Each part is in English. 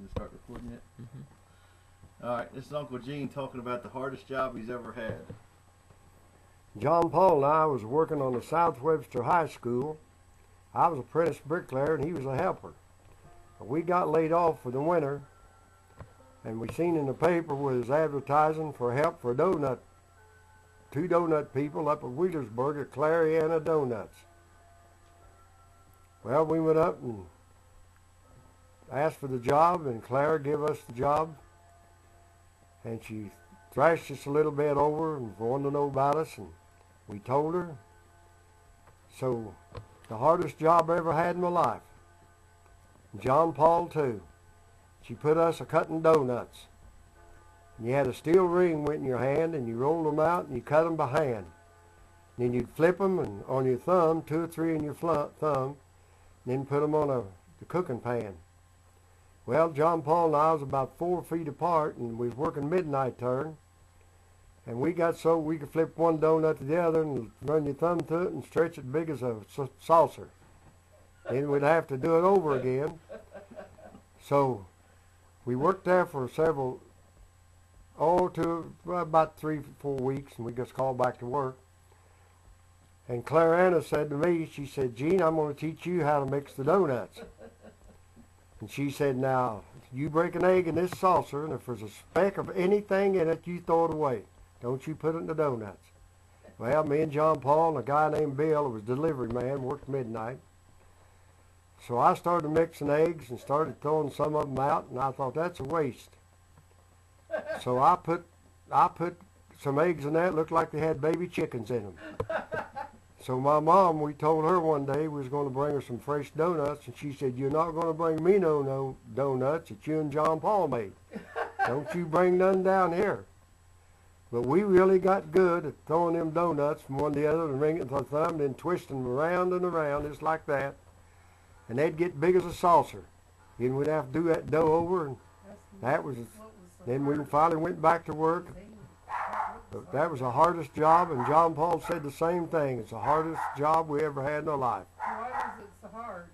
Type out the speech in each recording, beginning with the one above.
to start recording it? All right, this is Uncle Gene talking about the hardest job he's ever had. John Paul and I was working on the South Webster High School. I was apprentice bricklayer and he was a helper. We got laid off for the winter, and we seen in the paper was advertising for help for two donut people up at Wheelersburg at Clariana Donuts. Well, we went up and asked for the job, and Clara gave us the job, and she thrashed us a little bit over and wanted to know about us, and we told her. So, the hardest job I ever had in my life. John Paul too. She put us a cutting donuts. And you had a steel ring went in your hand, and you rolled them out and you cut them by hand. And then you'd flip them and on your thumb, 2 or 3 in your thumb, and then put them on the cooking pan. Well, John Paul and I was about 4 feet apart, and we was working midnight turn. And we got so we could flip one donut to the other and run your thumb through it and stretch it big as a saucer. Then we'd have to do it over again. So we worked there for about 3 or 4 weeks, and we just called back to work. And Clariana said to me, she said, "Gene, I'm going to teach you how to mix the donuts." And she said, "Now, you break an egg in this saucer, and if there's a speck of anything in it, you throw it away. Don't you put it in the donuts." Well, me and John Paul and a guy named Bill, who was delivery man, worked midnight. So I started mixing eggs and started throwing some of them out, and I thought, that's a waste. So I put some eggs in that, looked like they had baby chickens in them. So my mom, we told her one day we was going to bring her some fresh donuts, and she said, "You're not going to bring me no donuts that you and John Paul made. Don't you bring none down here." But we really got good at throwing them donuts from one to the other and ringing it with our thumb, then twisting them around and around just like that. And they'd get big as a saucer. Then we'd have to do that dough over, and then we finally went back to work. But that was the hardest job, and John Paul said the same thing. It's the hardest job we ever had in our life. Why was it so hard?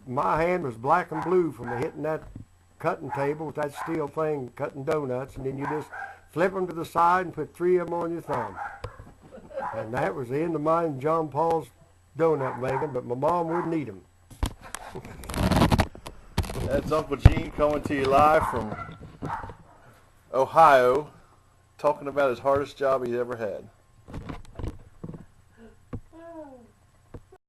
My hand was black and blue from hitting that cutting table with that steel thing, cutting donuts, and then you just flip them to the side and put 3 of them on your thumb. And that was the end of mine and John Paul's donut making, but my mom wouldn't eat them. That's Uncle Gene coming to you live from Ohio, talking about his hardest job he's ever had.